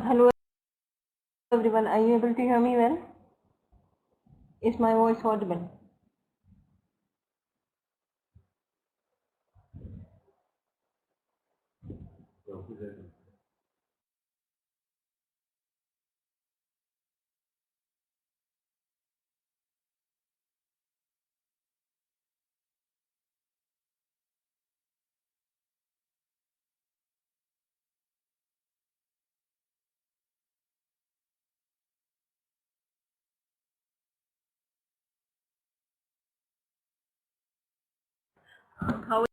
Hello everyone, are you able to hear me well? Is my voice audible? How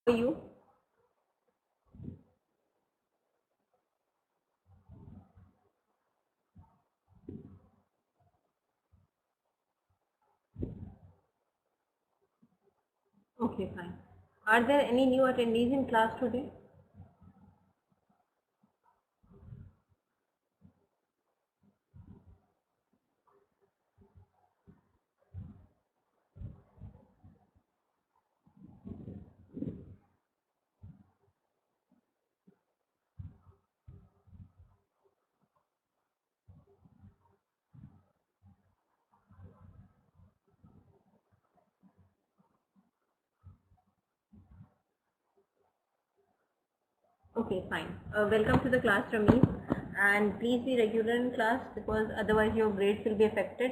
are you? Okay, fine. Are there any new attendees in class today? Okay, fine. Welcome to the class, Ramesh. And please be regular in class because otherwise your grades will be affected.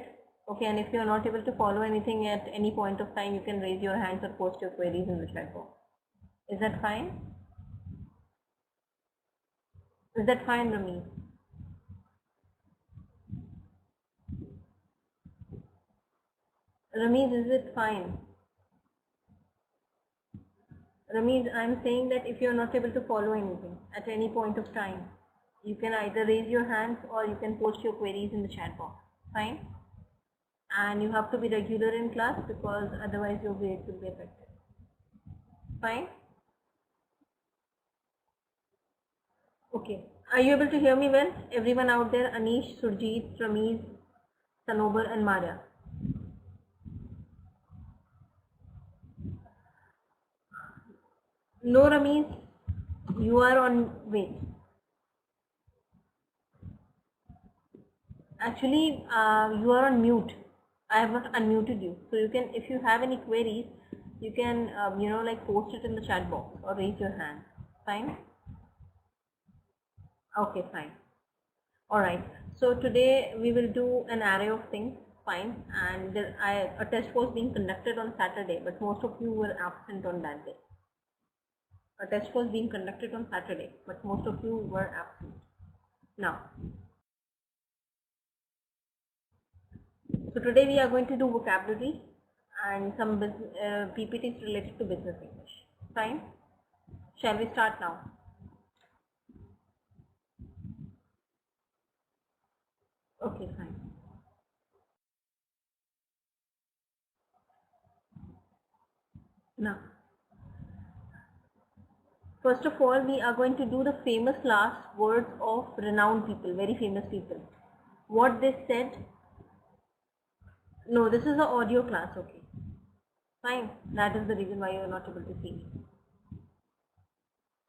Okay, and if you are not able to follow anything at any point of time, you can raise your hands or post your queries in the chat box. Is that fine? Is that fine, Ramesh? Ramesh, is it fine? Ramesh, I'm saying that if you're not able to follow anything at any point of time, you can either raise your hands or you can post your queries in the chat box. Fine? And you have to be regular in class because otherwise your grades will be affected. Fine? Okay. Are you able to hear me well? Everyone out there, Anish, Surjeet, Ramesh, Sanobar and Mara. No, Ramesh, you are on, wait. Actually, you are on mute. I have not unmuted you. So you can, if you have any queries, you can, like post it in the chat box or raise your hand. Fine? Okay, fine. Alright. So today we will do an array of things. Fine. And a test was being conducted on Saturday, but most of you were absent on that day. A test was being conducted on Saturday, but most of you were absent. Now, so today we are going to do vocabulary and some PPTs related to business English. Fine? Shall we start now? Okay, fine. Now, first of all, we are going to do the famous last words of renowned people, very famous people. What they said. No, this is an audio class, okay. Fine. That is the reason why you are not able to see me.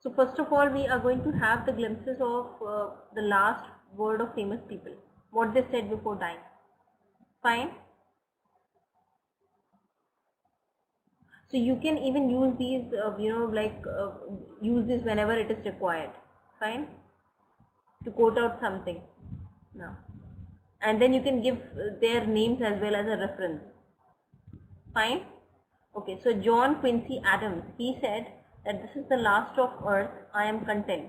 So first of all, we are going to have the glimpses of the last word of famous people. What they said before dying. Fine. So you can even use these, use this whenever it is required. Fine. To quote out something. Now. And then you can give their names as well as a reference. Fine. Okay, so John Quincy Adams, he said that this is the last of earth, I am content.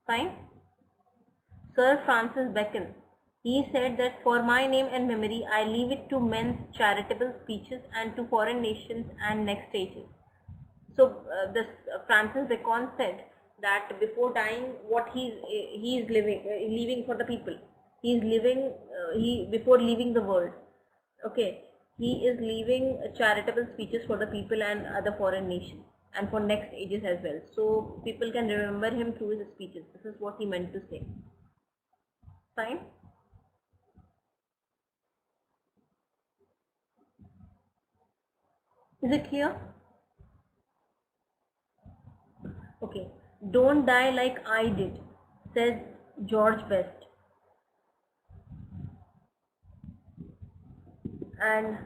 Fine. Sir Francis Bacon, he said that for my name and memory, I leave it to men's charitable speeches and to foreign nations and next ages. So this Francis Bacon said that before dying, what he is leaving for the people. He is living before leaving the world. Okay, he is leaving charitable speeches for the people and other foreign nations and for next ages as well. So people can remember him through his speeches. This is what he meant to say. Fine. Is it clear? Okay. Don't die like I did. says George Best. And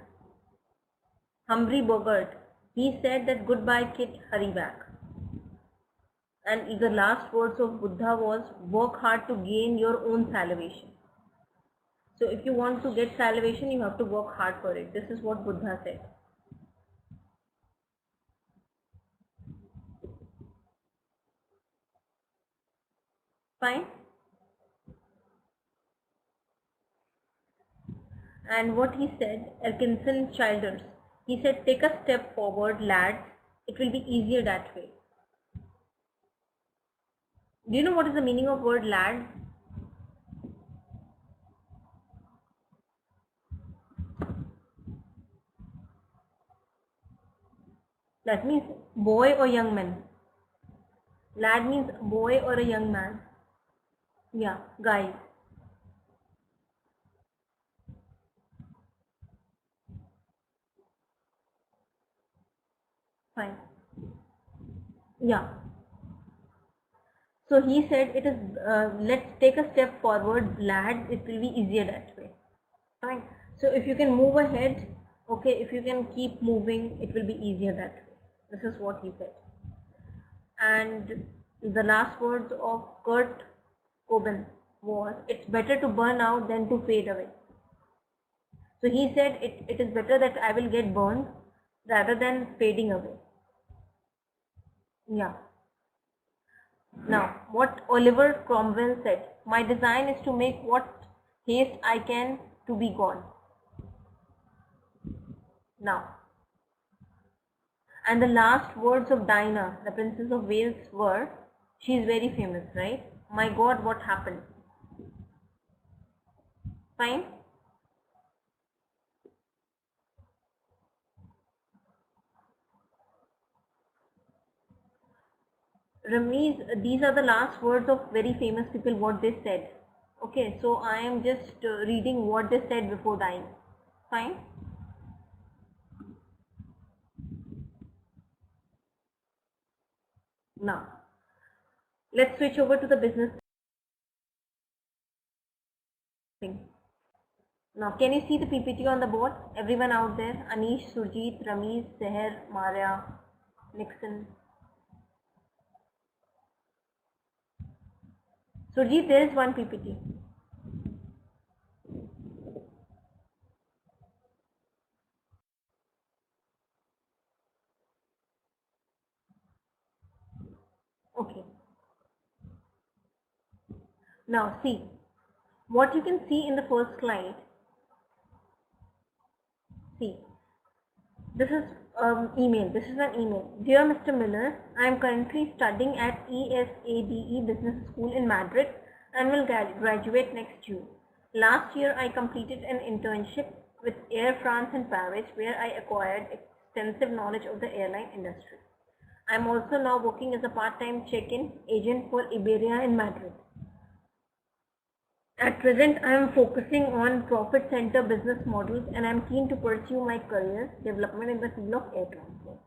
Humphrey Bogart, he said that goodbye kid, hurry back. And the last words of Buddha was work hard to gain your own salvation. So if you want to get salvation, you have to work hard for it. This is what Buddha said. Fine. And what he said, Elkinson Childers, he said, take a step forward, lads. It will be easier that way. Do you know what is the meaning of word lad? That means boy or young man. Lad means boy or a young man. Yeah, guys. Fine. Yeah. So he said it is, let's take a step forward, lads. It will be easier that way. Fine. So if you can move ahead, okay, if you can keep moving, it will be easier that way. This is what he said. And the last words of Kurt Cobain was, it's better to burn out than to fade away. So he said it is better that I will get burned rather than fading away. Yeah. Now, what Oliver Cromwell said, my design is to make what haste I can to be gone. Now, and the last words of Diana, the Princess of Wales, were, she is very famous, right? My God, what happened? Fine? Ramesh, these are the last words of very famous people, what they said. Okay, so I am just reading what they said before dying. Fine? Now, let's switch over to the business thing. Now, can you see the PPT on the board? Everyone out there? Anish, Surjeet, Ramesh, Seher, Maria, Nixon. Surjeet, there is one PPT. Okay. Now, see. What you can see in the first slide. See. This is email. This is an email. Dear Mr. Miller, I am currently studying at ESADE Business School in Madrid and will graduate next June. Last year, I completed an internship with Air France in Paris where I acquired extensive knowledge of the airline industry. I am also now working as a part-time check-in agent for Iberia in Madrid. At present, I am focusing on profit center business models and I am keen to pursue my career development in the field of air transport.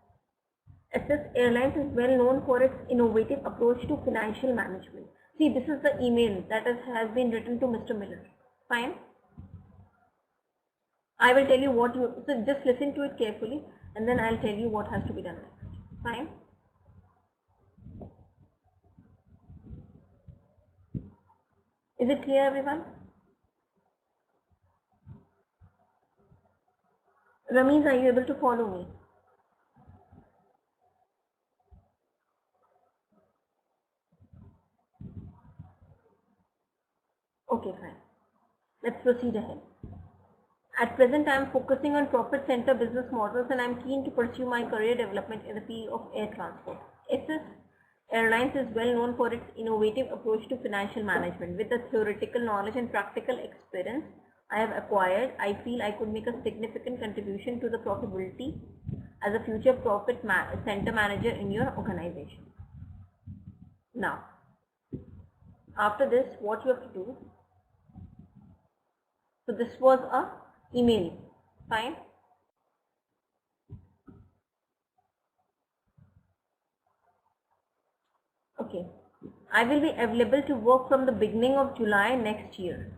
SS Airlines is well known for its innovative approach to financial management. See, this is the email that has been written to Mr. Miller. Fine. I will tell you what you, so just listen to it carefully and then I'll tell you what has to be done next. Fine. Is it clear, everyone? Ramesh, are you able to follow me? Okay, fine. Let's proceed ahead. At present, I am focusing on profit center business models and I am keen to pursue my career development in the field of air transport. SS Airlines is well known for its innovative approach to financial management. With the theoretical knowledge and practical experience I have acquired, I feel I could make a significant contribution to the profitability as a future profit center manager in your organization. Now, after this, what you have to do, so this was a email. Fine. Okay. I will be available to work from the beginning of July next year.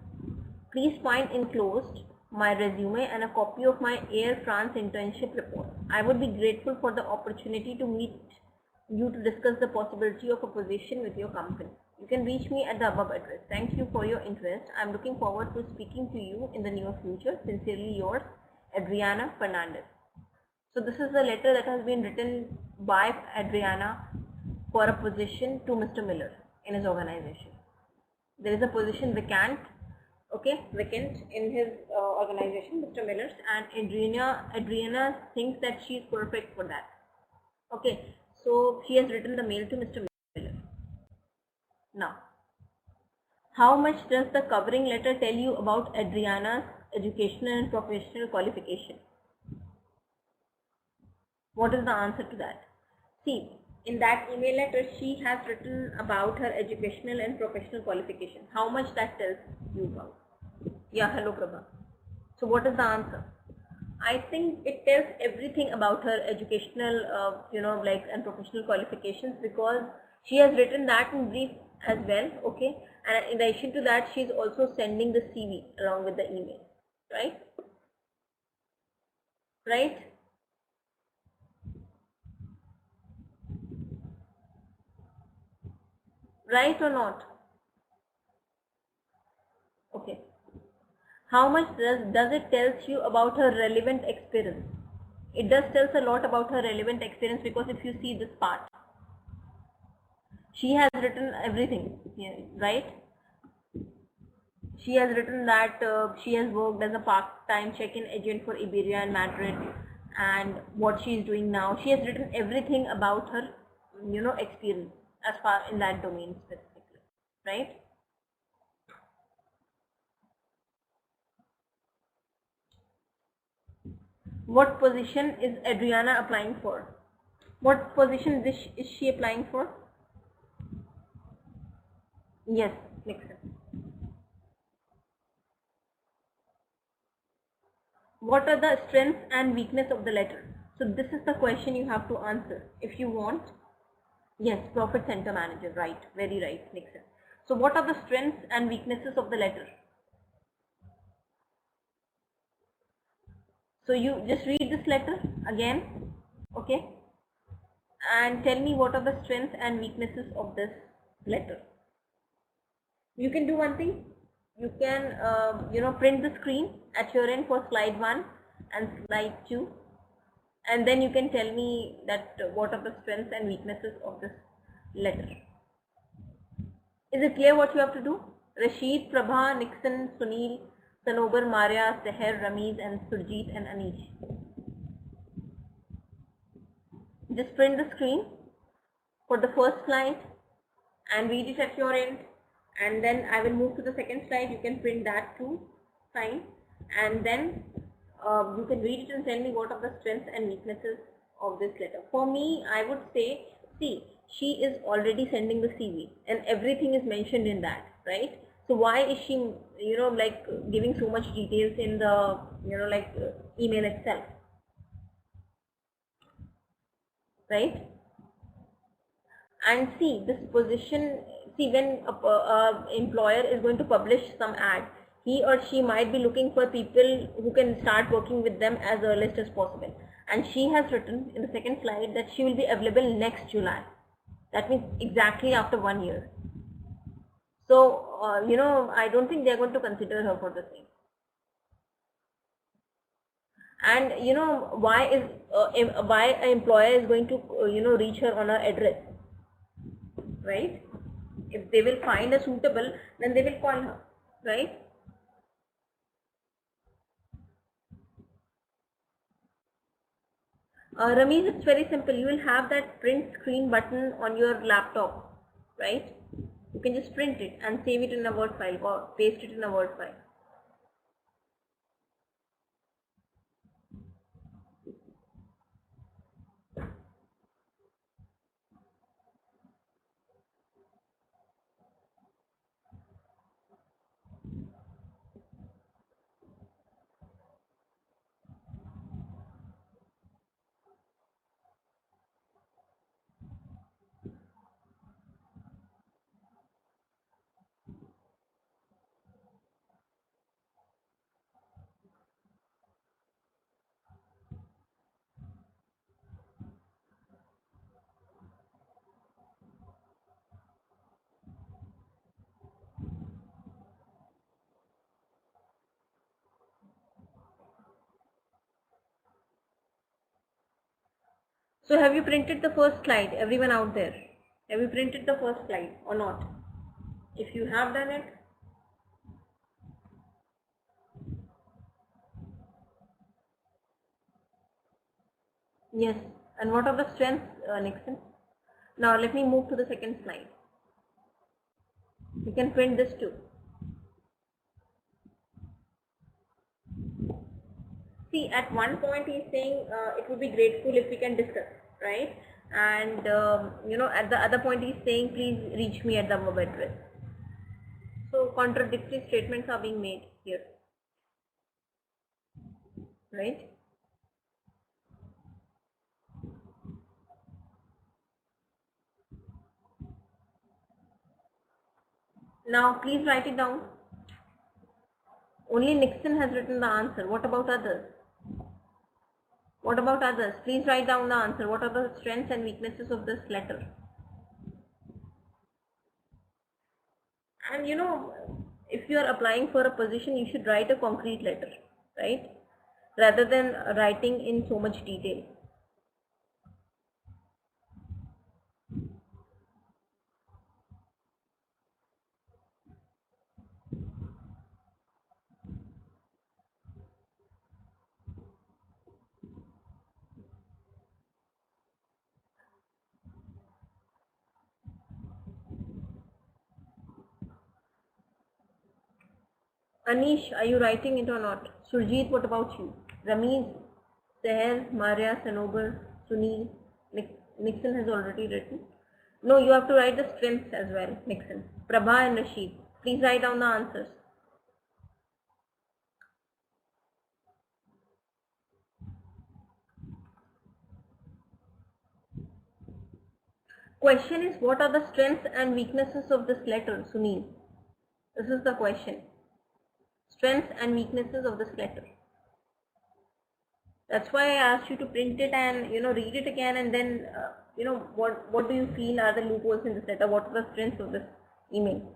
Please find enclosed my resume and a copy of my Air France internship report. I would be grateful for the opportunity to meet you to discuss the possibility of a position with your company. You can reach me at the above address. Thank you for your interest. I am looking forward to speaking to you in the near future. Sincerely yours, Adriana Fernandez. So this is the letter that has been written by Adriana for a position to Mr. Miller in his organization. There is a position vacant, okay, vacant in his organization, Mr. Miller's, and Adriana thinks that she is perfect for that. Okay, so she has written the mail to Mr. Miller. Now, how much does the covering letter tell you about Adriana's educational and professional qualification? What is the answer to that? See, in that email letter, she has written about her educational and professional qualification. How much that tells you about? Yeah, hello Prabha. So what is the answer? I think it tells everything about her educational, and professional qualifications, because she has written that in brief as well, okay? And in addition to that, she is also sending the CV along with the email, right? Right? Right or not? Okay. How much does it tells you about her relevant experience? It does tells a lot about her relevant experience, because if you see this part, she has written everything here, right? She has written that she has worked as a part-time check-in agent for Iberia and Madrid, and what she is doing now. She has written everything about her, experience as far in that domain specifically, right? What position is Adriana applying for? What position is she applying for? Yes, Nixon. What are the strengths and weakness of the letter? So this is the question you have to answer if you want. Yes, profit center manager, right, very right, Nixon. So what are the strengths and weaknesses of the letter? So you just read this letter again, okay, and tell me what are the strengths and weaknesses of this letter. You can do one thing. You can print the screen at your end for slide 1 and slide 2, and then you can tell me that what are the strengths and weaknesses of this letter. Is it clear what you have to do? Rashid, Prabha, Nixon, Sunil, Sanobar, Maria, Seher, Ramiz, and Surjit and Anish. Just print the screen for the first slide and read it at your end, and then I will move to the second slide. You can print that too, fine, and then you can read it and tell me what are the strengths and weaknesses of this letter. For me, I would say, see, she is already sending the CV and everything is mentioned in that, right? So why is she, giving so much details in the, email itself, right? And see, this position, see, when a employer is going to publish some ad, he or she might be looking for people who can start working with them as earliest as possible. And she has written in the second slide that she will be available next July. That means exactly after 1 year. So, I don't think they are going to consider her for the same. And why an employer is going to reach her on her address, right? If they will find a suitable, then they will call her, right? Ramesh, it's very simple. You will have that print screen button on your laptop, right? You can just print it and save it in a Word file or paste it in a Word file. So have you printed the first slide, everyone out there? Have you printed the first slide or not? If you have done it, yes. And what are the strengths, Nixon? Now let me move to the second slide. You can print this too. See, at one point he's saying it would be grateful if we can discuss, right? And at the other point he's saying please reach me at the web address. So contradictory statements are being made here, right? Now please write it down. Only Nixon has written the answer. What about others? What about others? Please write down the answer. What are the strengths and weaknesses of this letter? And if you are applying for a position, you should write a concrete letter, right? Rather than writing in so much detail. Anish, are you writing it or not? Surjit, what about you? Ramiz, Seher, Maria, Sanobar, Sunil, Nixon has already written. No, you have to write the strengths as well, Nixon. Prabha and Rashid, please write down the answers. Question is, what are the strengths and weaknesses of this letter, Sunil? This is the question. Strengths and weaknesses of this letter. That's why I asked you to print it and read it again, and then what do you feel are the loopholes in this letter? What are the strengths of this email?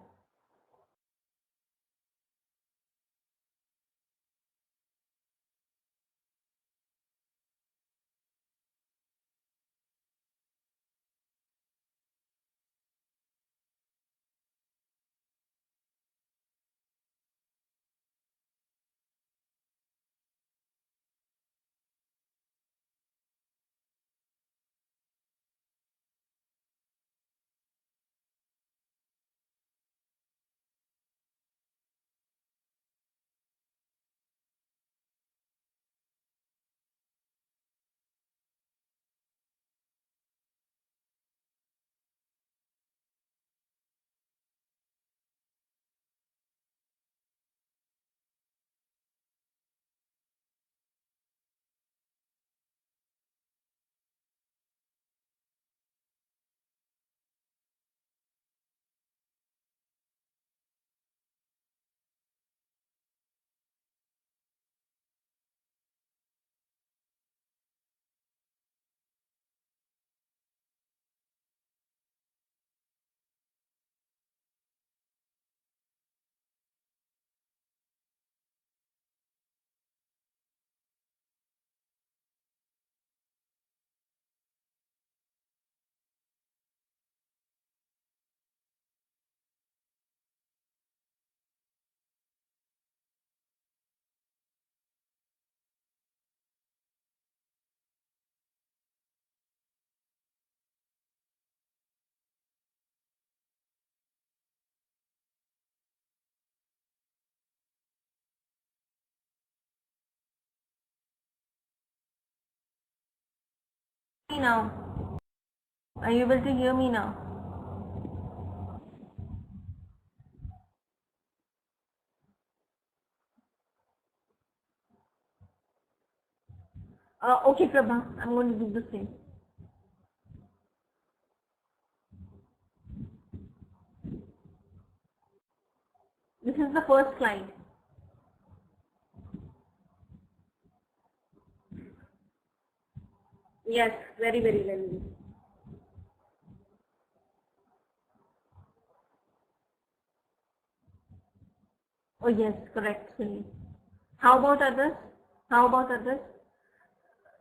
Now, are you able to hear me now? Okay, Prabha, I'm going to do the same. This is the first slide. Yes, very, very well. Oh yes, correct, Sunil. How about others? How about others?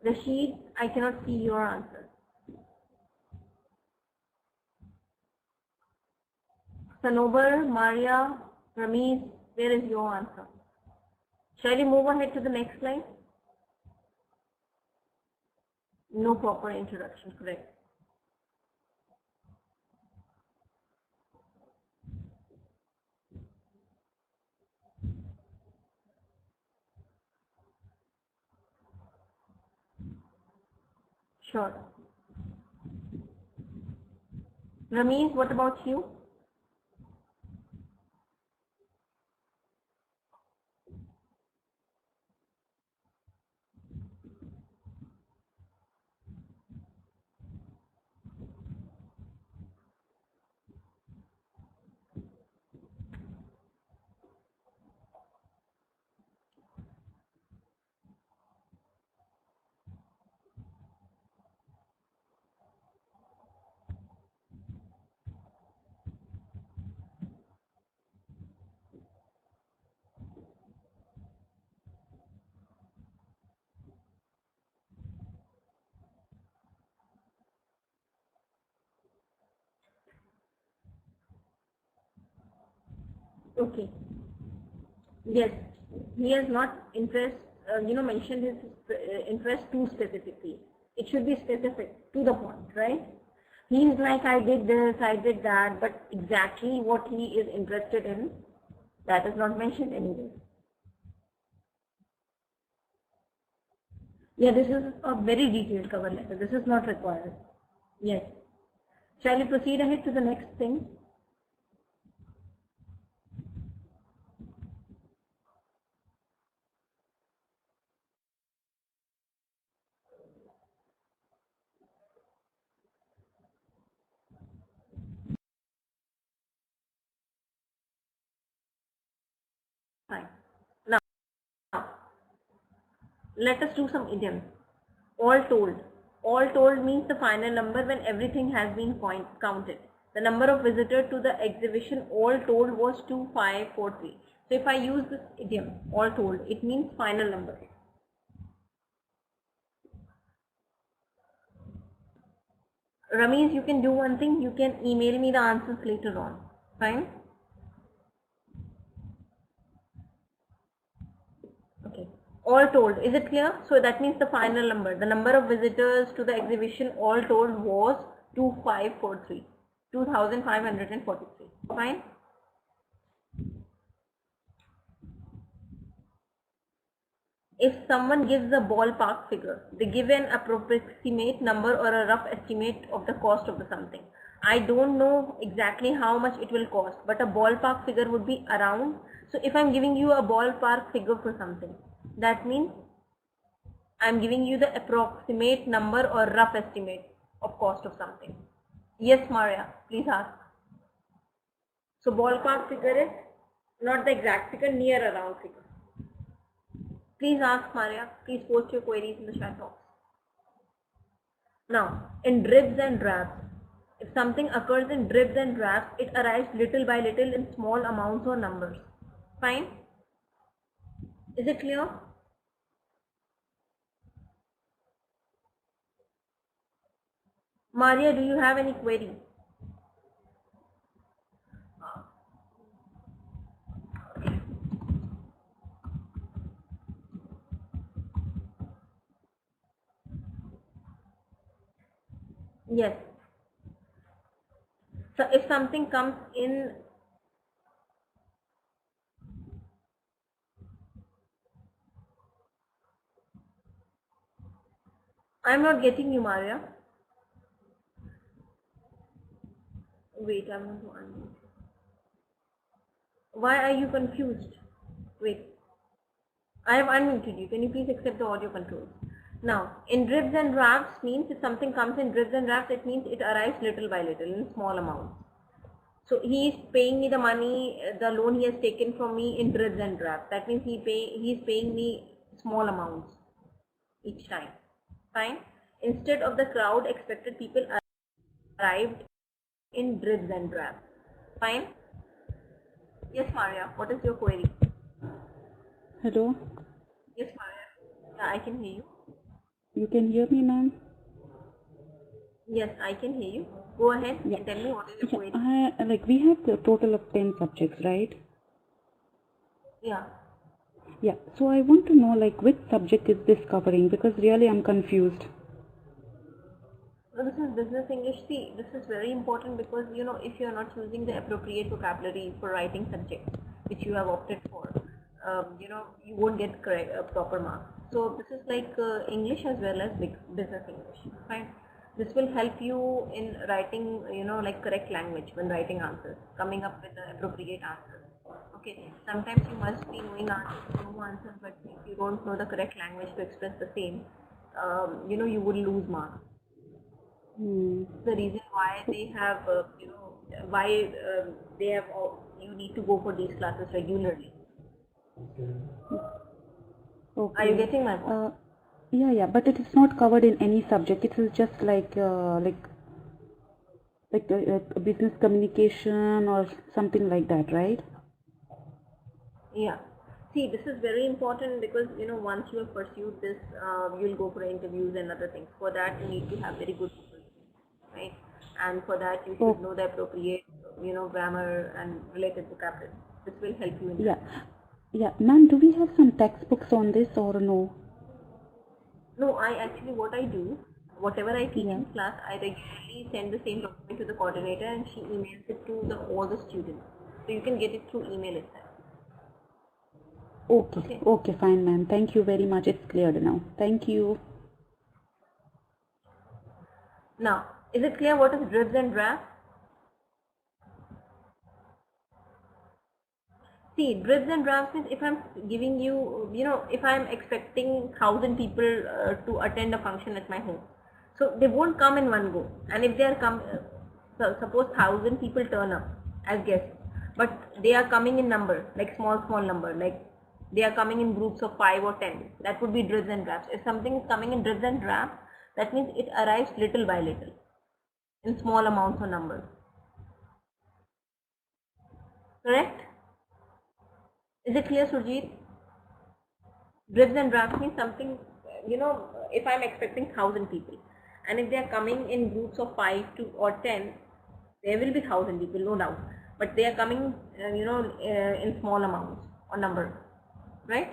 Rashid, I cannot see your answer. Sanobar, Maria, Ramesh, where is your answer? Shall we move ahead to the next slide? No proper introduction, correct. Sure. Ramesh, what about you? Okay. Yes, he has not mentioned his interest too specifically. It should be specific to the point, right? He's like, I did this, I did that, but exactly what he is interested in, that is not mentioned anywhere. Yeah, this is a very detailed cover letter. This is not required. Yes. Shall we proceed ahead to the next thing? Fine. Now, let us do some idioms. All told. All told means the final number when everything has been counted. The number of visitors to the exhibition all told was 2543. So if I use this idiom, all told, it means final number. Ramesh, you can do one thing. You can email me the answers later on. Fine? Okay. All told. Is it clear? So that means the final number. The number of visitors to the exhibition all told was 2543. 2543. Fine? If someone gives a ballpark figure, they give an approximate number or a rough estimate of the cost of the something. I don't know exactly how much it will cost, but a ballpark figure would be around. So if I'm giving you a ballpark figure for something, that means I'm giving you the approximate number or rough estimate of cost of something. Yes, Maria, please ask. So ballpark figure is not the exact figure, near around figure. Please ask Maria. Please post your queries in the chat box. Now, in dribs and drabs, if something occurs in dribs and drabs, it arrives little by little in small amounts or numbers. Fine? Is it clear? Maria, do you have any query? Yes. So if something comes in, I'm not getting you, Maria. Wait, I'm going to unmute. Why are you confused? Wait. I have unmuted you. Can you please accept the audio controls? Now, in dribs and drabs means if something comes in dribs and drabs, it means it arrives little by little in small amounts. So he is paying me the money, the loan he has taken from me in dribs and drabs. That means he is paying me small amounts each time. Fine. Instead of the crowd expected, people arrived in dribs and drabs. Fine. Yes, Maria. What is your query? Hello, Yes, Maria. Yeah, I can hear you. you can hear me, ma'am? Yes, I can hear you. Go ahead Yeah. and tell me what is your query. Like we have the total of 10 subjects, right? Yeah. Yeah. So I want to know like which subject is this covering, because really I'm confused. So this is business English. See, this is very important because if you are not using the appropriate vocabulary for writing subjects which you have opted for, you won't get correct proper marks. So this is like English as well as business English. Fine. This will help you in writing, like correct language when writing answers, coming up with the appropriate answers. Okay. Sometimes you must be knowing answers, but if you don't know the correct language to express the same, you would lose marks. Hmm. The reason why they have why they have you need to go for these classes regularly. Are you Okay. getting my point? Yeah, but it is not covered in any subject. It is just like business communication or something like that, right? Yeah. See, this is very important because once you have pursued this, you'll go for interviews and other things. For that, you need to have very good vocabulary, right? And for that, you should Oh, know the appropriate grammar and related vocabulary. This will help you in yeah. that. Yeah. Ma'am, do we have some textbooks on this or no? No, I actually what I do, whatever I teach Yeah. in class, I regularly send the same document to the coordinator and she emails it to all the students. So you can get it through email itself. Okay. Okay. Okay, fine, ma'am. Thank you very much. It's cleared now. Thank you. Now, is it clear what is dribs and drafts? See, dribs and drafts means if I'm giving you, if I'm expecting 1,000 people to attend a function at my home, so they won't come in one go. And if they are so suppose 1,000 people turn up as guests, but they are coming in number, like small number, like they are coming in groups of 5 or 10. That would be dribs and drafts. If something is coming in dribs and drafts, that means it arrives little by little in small amounts or numbers. Correct? Is it clear, Surjit? Dribs and drafts means something, if I'm expecting 1,000 people and if they are coming in groups of 5 or 10, there will be 1,000 people, no doubt. But they are coming, in small amounts or number, right?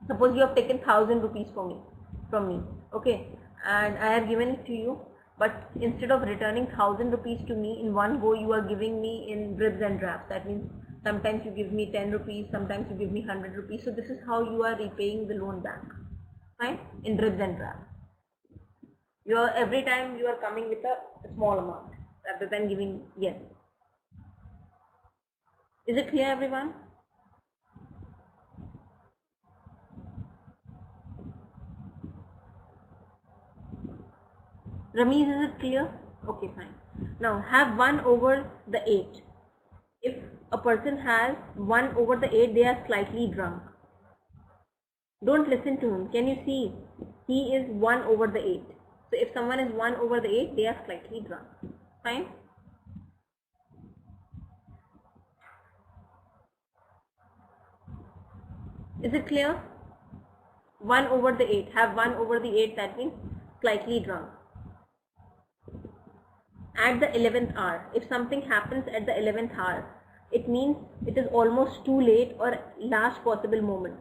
Suppose you have taken 1,000 rupees from me, okay, and I have given it to you, but instead of returning 1,000 rupees to me in one go, you are giving me in dribs and drabs. That means sometimes you give me 10 rupees, sometimes you give me 100 rupees. So this is how you are repaying the loan back, fine, in dribs and drabs. Every time you are coming with a small amount rather than giving yes. Is it clear, everyone? Ramesh, is it clear? Okay, fine. Now have 1 over the 8. If a person has 1 over the 8, they are slightly drunk. Don't listen to him. Can you see? He is 1 over the 8. So if someone is 1 over the 8, they are slightly drunk. Fine? Is it clear? 1 over the 8. Have 1 over the 8, that means slightly drunk. At the 11th hour, if something happens at the 11th hour, it means it is almost too late or last possible moment.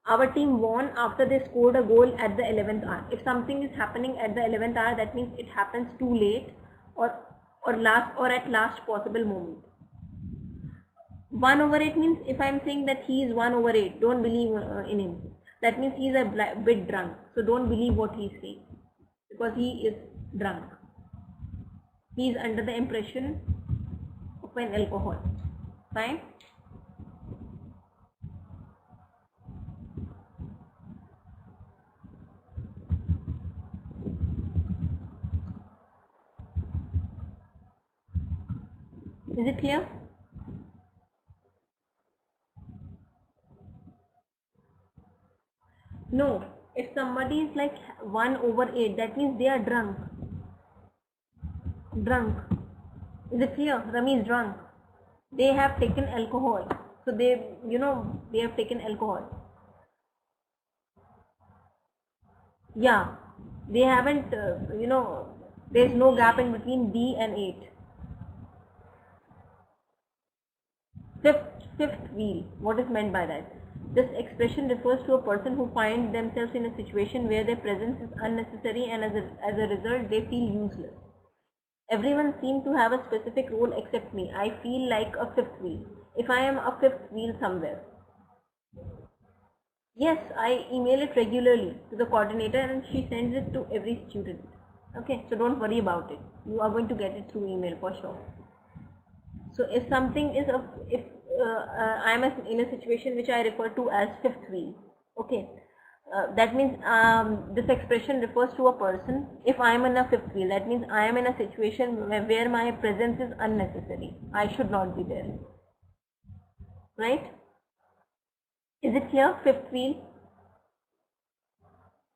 Our team won after they scored a goal at the 11th hour. If something is happening at the 11th hour, that means it happens too late or at last possible moment. 1 over 8 means if I am saying that he is 1 over 8, don't believe in him. That means he is a bit drunk. So don't believe what he is saying because he is drunk. He is under the impression of an alcohol. Fine? Is it clear? No. If somebody is like 1 over 8, that means they are drunk. Drunk. Is it clear? Rami is drunk. They have taken alcohol. So they have taken alcohol. Yeah. They haven't, There is no gap in between D and 8. Fifth wheel. What is meant by that? This expression refers to a person who finds themselves in a situation where their presence is unnecessary and as a result they feel useless. Everyone seems to have a specific role except me. I feel like a fifth wheel. If I am a fifth wheel somewhere. Yes, I email it regularly to the coordinator and she sends it to every student. Okay, so don't worry about it. You are going to get it through email for sure. So if something is if I am in a situation which I refer to as fifth wheel, okay, that means this expression refers to a person. If I am in a fifth wheel, that means I am in a situation where my presence is unnecessary. I should not be there, right? Is it clear? Fifth wheel,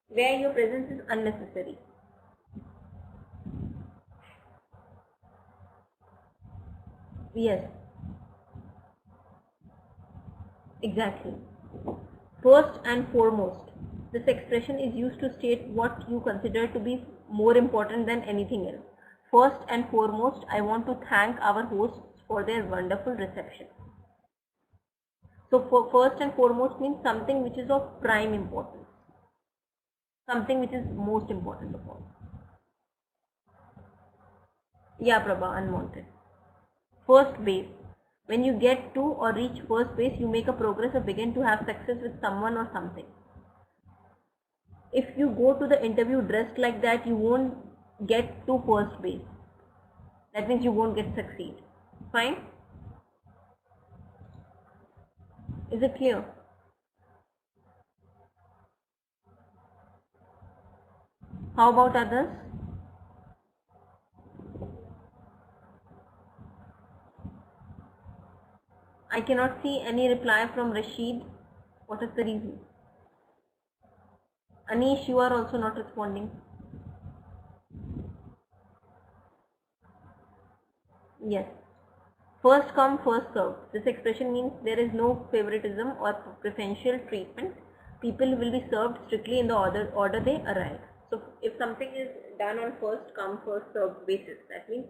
where your presence is unnecessary. Yes, exactly. First and foremost, this expression is used to state what you consider to be more important than anything else. First and foremost, I want to thank our hosts for their wonderful reception. So for first and foremost means something which is of prime importance, something which is most important of all. Yeah, Prabha, unwanted. First base. When you get to or reach first base, you make a progress or begin to have success with someone or something. If you go to the interview dressed like that, you won't get to first base. That means you won't get succeed. Fine? Is it clear? How about others? I cannot see any reply from Rashid. What is the reason? Anish, you are also not responding. Yes. First come, first serve. This expression means there is no favoritism or preferential treatment. People will be served strictly in the order they arrive. So if something is done on first come, first serve basis, that means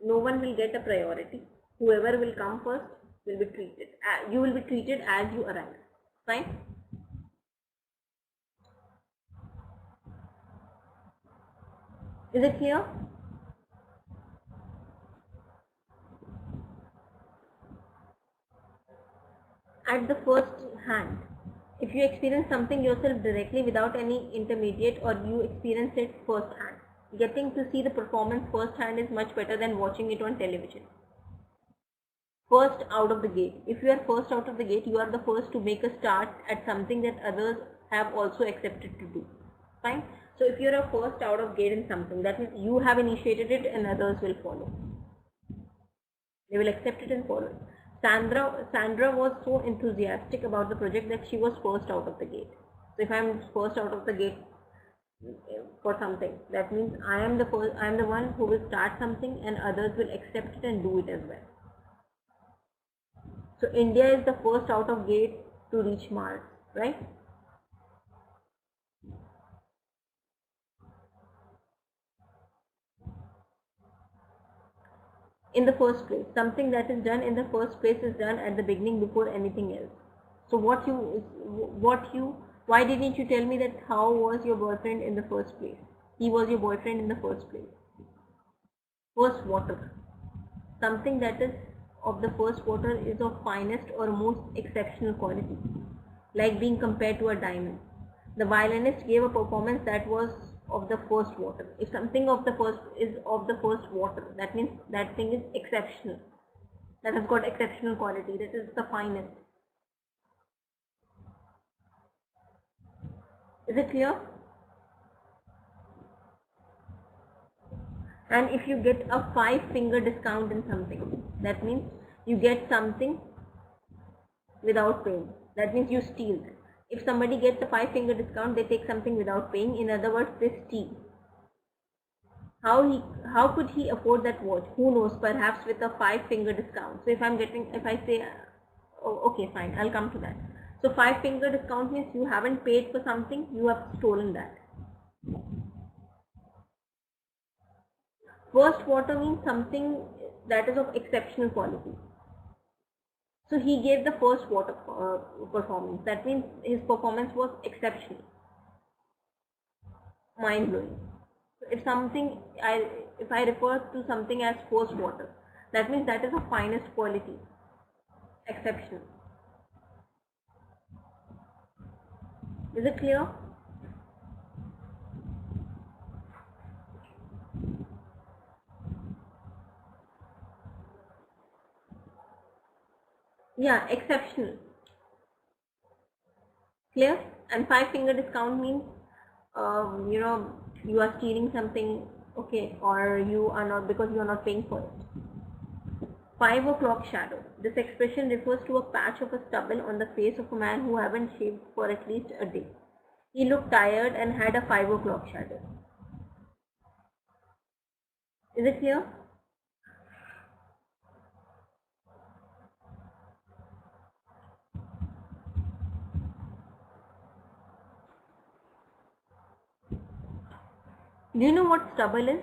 no one will get a priority. Whoever will come first will be treated. You will be treated as you arrive. Fine? Is it clear? At the first hand. If you experience something yourself directly without any intermediate or you experience it first hand, getting to see the performance first hand is much better than watching it on television. First out of the gate. If you are first out of the gate, you are the first to make a start at something that others have also accepted to do. Fine? So if you are a first out of gate in something, that means you have initiated it and others will follow. They will accept it and follow it. Sandra was so enthusiastic about the project that she was first out of the gate. So if I am first out of the gate for something, that means I am the one who will start something and others will accept it and do it as well. So India is the first out of gate to reach Mars, right? In the first place, something that is done in the first place is done at the beginning before anything else. So why didn't you tell me that how was your boyfriend in the first place? He was your boyfriend in the first place. First water. Something that is of the first water is of finest or most exceptional quality, like being compared to a diamond. The violinist gave a performance that was of the first water. If something of the first is of the first water, that means that thing is exceptional. That has got exceptional quality. That is the finest. Is it clear? And if you get a 5-finger discount in something, that means you get something without paying. That means you steal. If somebody gets a 5-finger discount, they take something without paying. In other words, they steal. How could he afford that watch? Who knows? Perhaps with a 5-finger discount. So if I say, oh, okay, fine, I'll come to that. So 5-finger discount means you haven't paid for something, you have stolen that. First water means something that is of exceptional quality. So he gave the first water performance. That means his performance was exceptional, mind blowing. So if I refer to something as first water, that means that is the finest quality, exceptional. Is it clear? Yeah, exceptional. Clear? And 5 finger discount means, you are stealing something, okay, or you are not, because you are not paying for it. 5 o'clock shadow. This expression refers to a patch of a stubble on the face of a man who haven't shaved for at least a day. He looked tired and had a 5 o'clock shadow. Is it clear? Do you know what stubble is?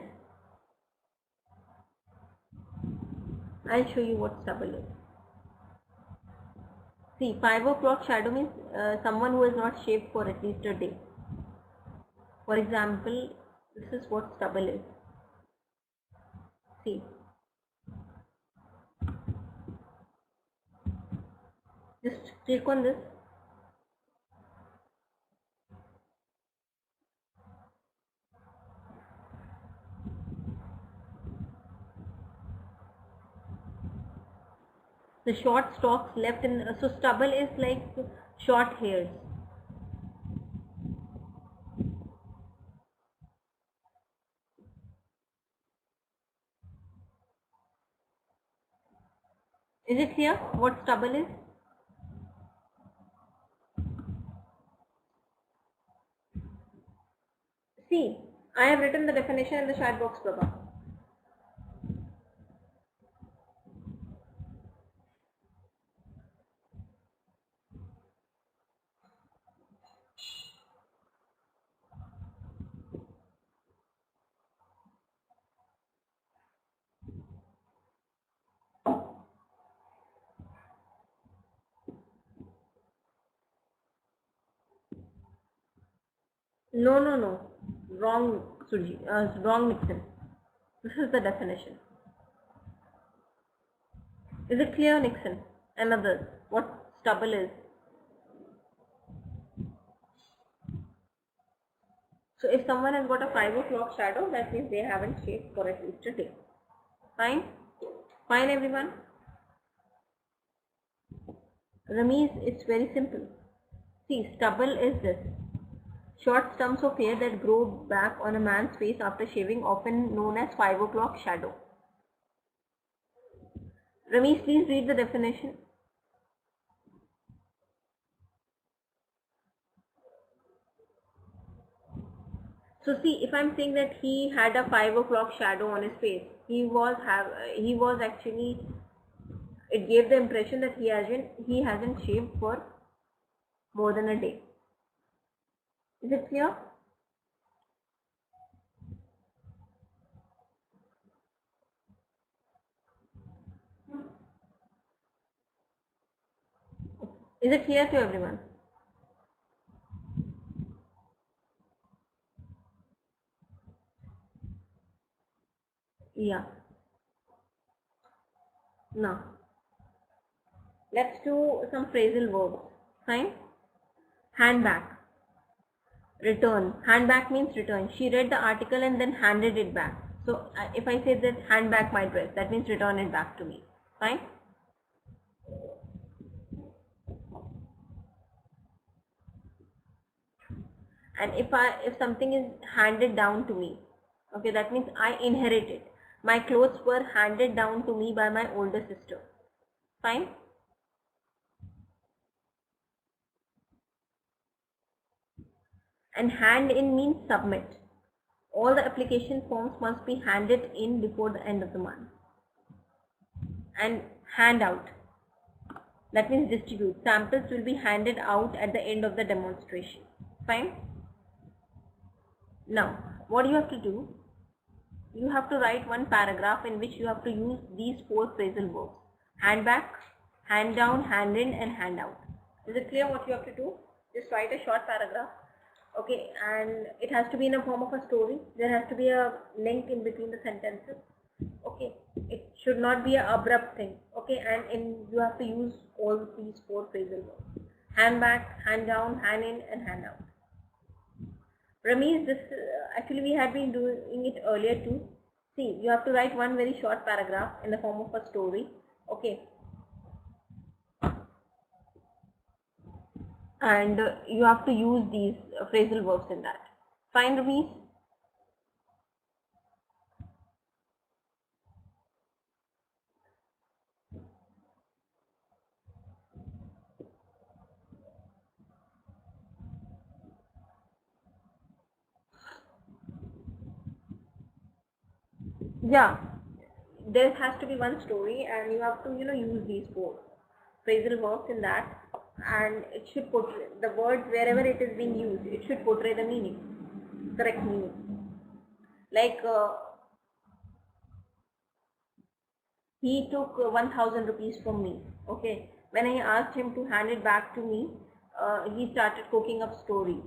I'll show you what stubble is. See, 5 o'clock shadow means someone who has not shaved for at least a day. For example, this is what stubble is. See, just click on this. The short stalks left in, so stubble is like short hairs. Is it clear what stubble is? See, I have written the definition in the chat box, Prabha. No, no, no. Wrong, Suji. Wrong, Nixon. This is the definition. Is it clear, Nixon? Another. What stubble is? So if someone has got a 5 o'clock shadow, that means they haven't shaved for at least a day. Fine? Fine, everyone? Ramesh, it's very simple. See, stubble is this. Short stumps of hair that grow back on a man's face after shaving, often known as 5 o'clock shadow. Ramesh, please read the definition. So see, if I'm saying that he had a 5 o'clock shadow on his face, he was actually, it gave the impression that he hasn't shaved for more than a day. Is it clear? Is it clear to everyone? Yeah. Now, let's do some phrasal verbs. Fine? Hand back. Return. Hand back means return. She read the article and then handed it back. So if I say that hand back my dress, that means return it back to me. Fine? And if something is handed down to me, okay, that means I inherited. My clothes were handed down to me by my older sister. Fine? And hand in means submit. All the application forms must be handed in before the end of the month. And hand out, that means distribute. Samples will be handed out at the end of the demonstration. Fine? Now, what you have to do, you have to write one paragraph in which you have to use these 4 phrasal verbs: hand back, hand down, hand in, and hand out. Is it clear what you have to do? Just write a short paragraph. Okay, and it has to be in a form of a story. There has to be a link in between the sentences. Okay, it should not be an abrupt thing. Okay, and you have to use all these 4 phrasal verbs: hand back, hand down, hand in, and hand out. Ramesh, this actually we had been doing it earlier too. See, you have to write one very short paragraph in the form of a story. Okay, and you have to use these phrasal verbs in that. Fine, Ramesh? Yeah, there has to be one story, and you have to use these 4 phrasal verbs in that, and it should portray the words wherever it is being used. It should portray the meaning, correct meaning. Like he took 1000 rupees from me. Okay, when I asked him to hand it back to me, he started cooking up stories.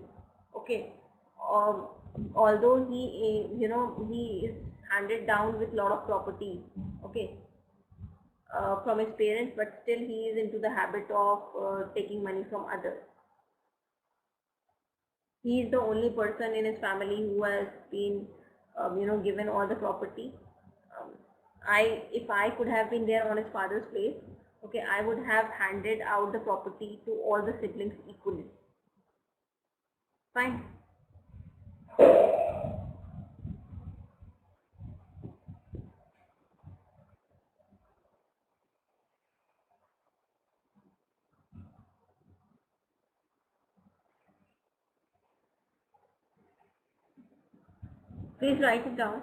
Okay, um, although he is handed down with lot of property. Okay, from his parents, but still he is into the habit of taking money from others. He is the only person in his family who has been given all the property. um, if I could have been there on his father's place, okay, I would have handed out the property to all the siblings equally. Fine. Please write it down.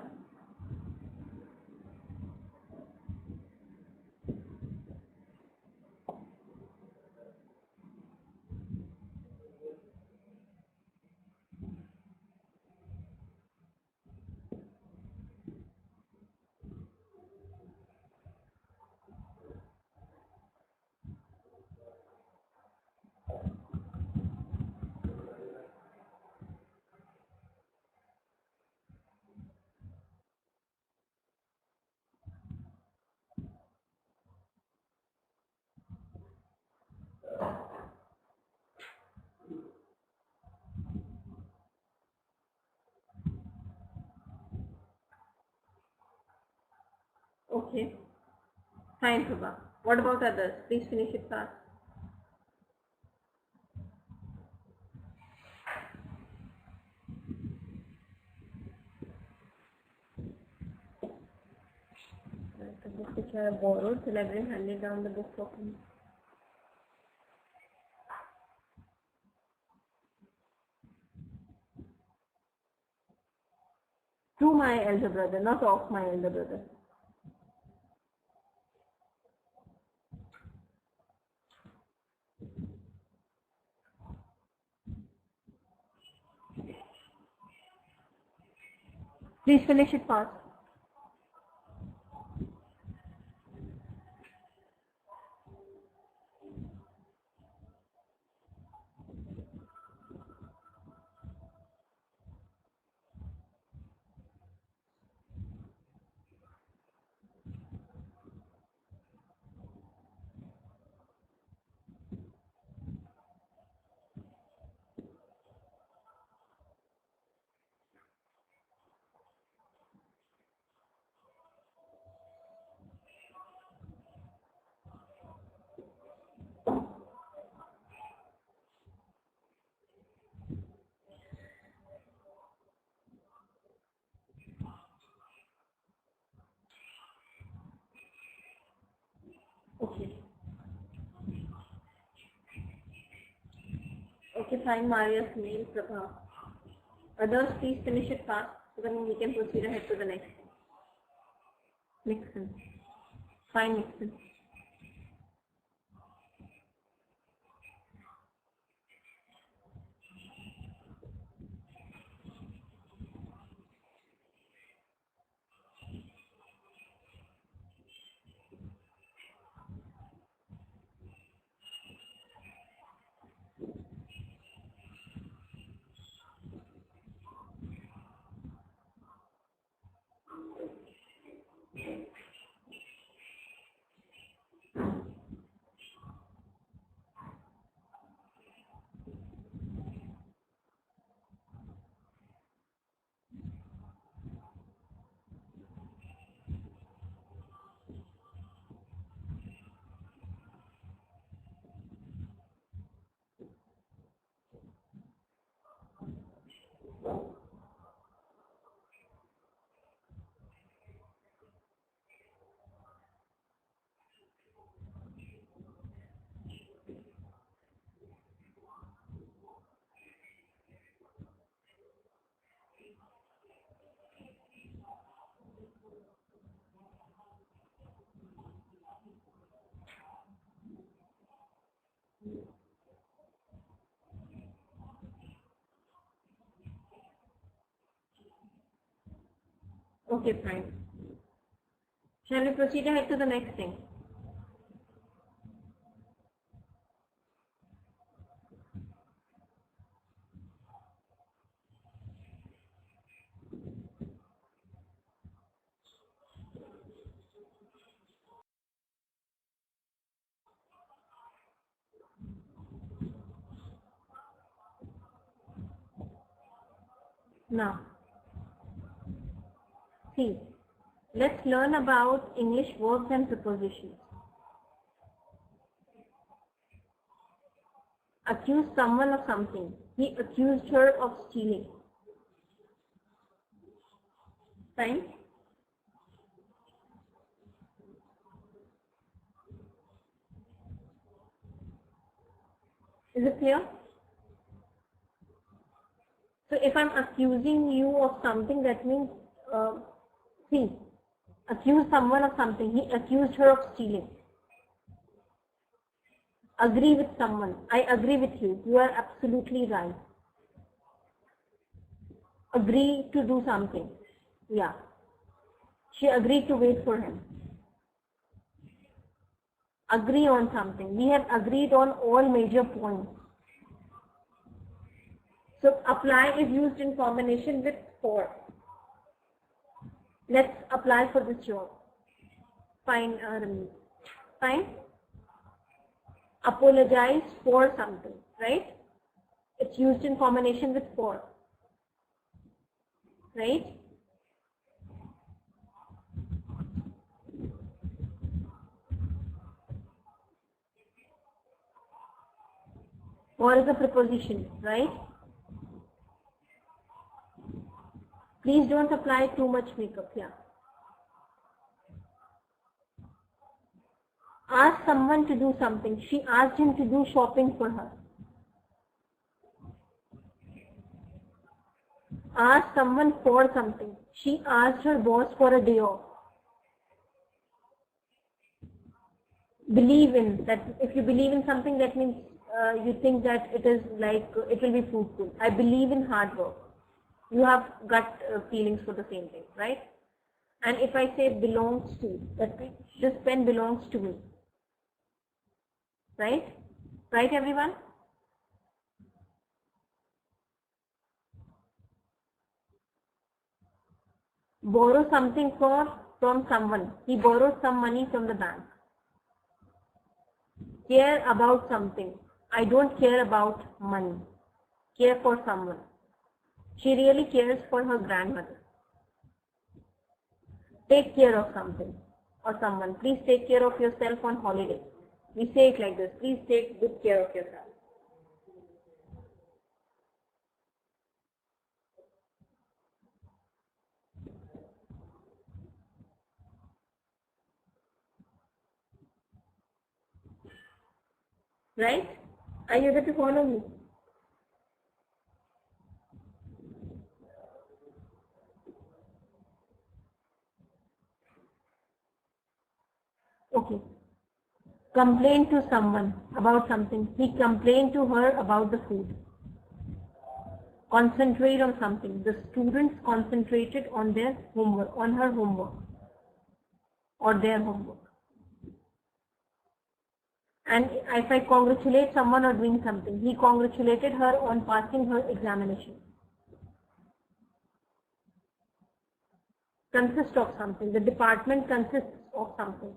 Okay, fine, Prabha. What about others? Please finish it fast. The book which I have borrowed, the librarian handed down the book for me. To my elder brother, not of my elder brother. Please finish it fast. Okay. Okay, fine, Marius, mail, Prabha. Others, please finish it fast so then we can proceed ahead to the next. Nixon. Fine, Nixon. Okay, fine. Shall we proceed ahead to the next thing? Now, see, let's learn about English verbs and prepositions. Accuse someone of something. He accused her of stealing. Fine? Is it clear? So if I'm accusing you of something, that means, see, accuse someone of something. He accused her of stealing. Agree with someone. I agree with you. You are absolutely right. Agree to do something. Yeah. She agreed to wait for him. Agree on something. We have agreed on all major points. So apply is used in combination with for. Let's apply for this job. Fine, Rami. Fine. Apologize for something, right? It's used in combination with for, right? For is a preposition, right? Please don't apply too much makeup here. Ask someone to do something. She asked him to do shopping for her. Ask someone for something. She asked her boss for a day off. Believe in that. If you believe in something, that means you think that it is like it will be fruitful. I believe in hard work. You have gut feelings for the same thing, right? And if I say belongs to, that means this pen belongs to me, right? Right, everyone? Borrow something from someone. He borrowed some money from the bank. Care about something. I don't care about money. Care for someone. She really cares for her grandmother. Take care of something or someone. Please take care of yourself on holiday. We say it like this. Please take good care of yourself. Right? Are you able to follow me? Okay. Complain to someone about something. He complained to her about the food. Concentrate on something. The students concentrated on their homework, on her homework or their homework. And if I congratulate someone on doing something, he congratulated her on passing her examination. Consists of something. The department consists of something.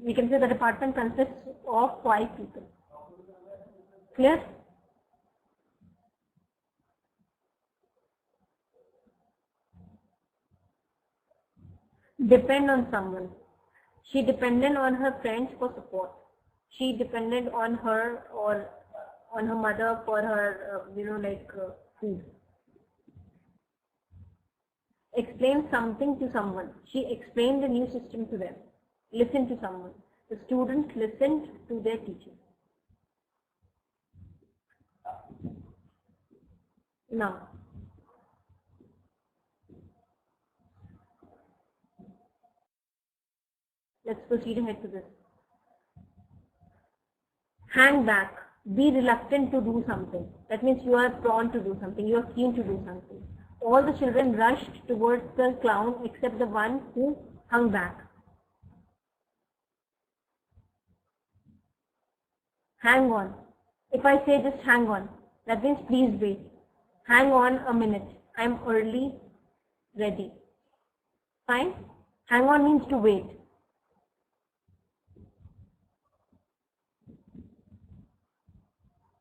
We can say the department consists of 5 people. Clear? Depend on someone. She depended on her friends for support. She depended on her or on her mother for her, food. Explain something to someone. She explained the new system to them. Listen to someone. The students listened to their teacher. Now, let's proceed ahead to this. Hang back. Be reluctant to do something. That means you are prone to do something. You are keen to do something. All the children rushed towards the clown except the one who hung back. Hang on. If I say just hang on, that means please wait. Hang on a minute. I'm early ready. Fine? Hang on means to wait.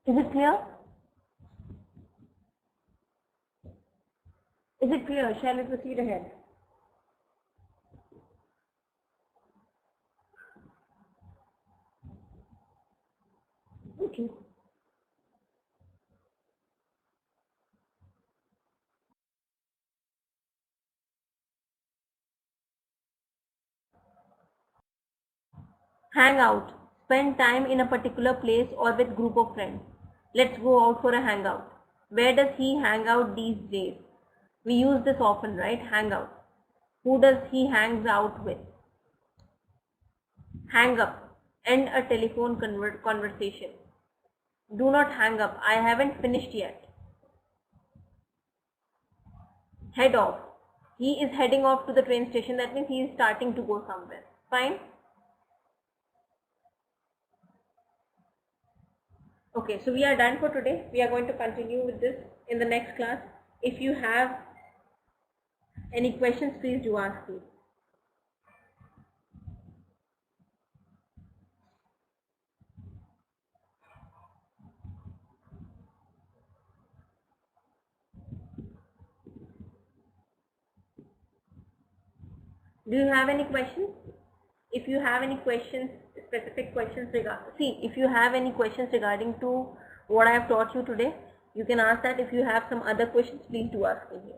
Is it clear? Is it clear? Shall we proceed ahead? Okay. Hang out. Spend time in a particular place or with group of friends. Let's go out for a hangout. Where does he hang out these days? We use this often, right? Hang out. Who does he hangs out with? Hang up. End a telephone conversation. Do not hang up. I haven't finished yet. Head off. He is heading off to the train station. That means he is starting to go somewhere. Fine? Okay, so we are done for today. We are going to continue with this in the next class. If you have any questions, please do ask me. Do you have any questions? If you have any questions, specific questions if you have any questions regarding to what I have taught you today, you can ask that. If you have some other questions, please do ask me here.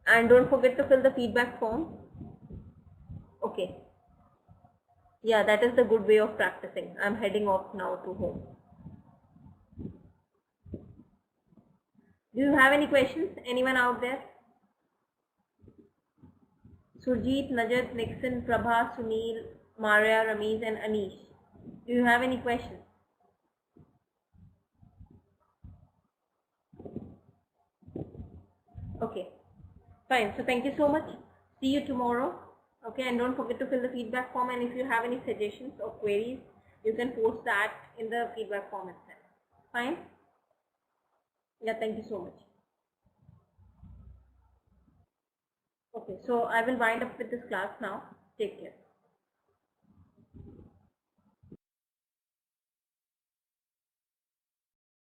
And don't forget to fill the feedback form. Okay. Yeah, that is the good way of practicing. I'm heading off now to home. Do you have any questions? Anyone out there? Surjeet, Najat, Nixon, Prabha, Sunil, Maria, Ramesh and Anish. Do you have any questions? Okay, fine. So thank you so much. See you tomorrow. Okay, and don't forget to fill the feedback form, and if you have any suggestions or queries, you can post that in the feedback form itself. Fine? Yeah, thank you so much. Okay, so I will wind up with this class now. Take care.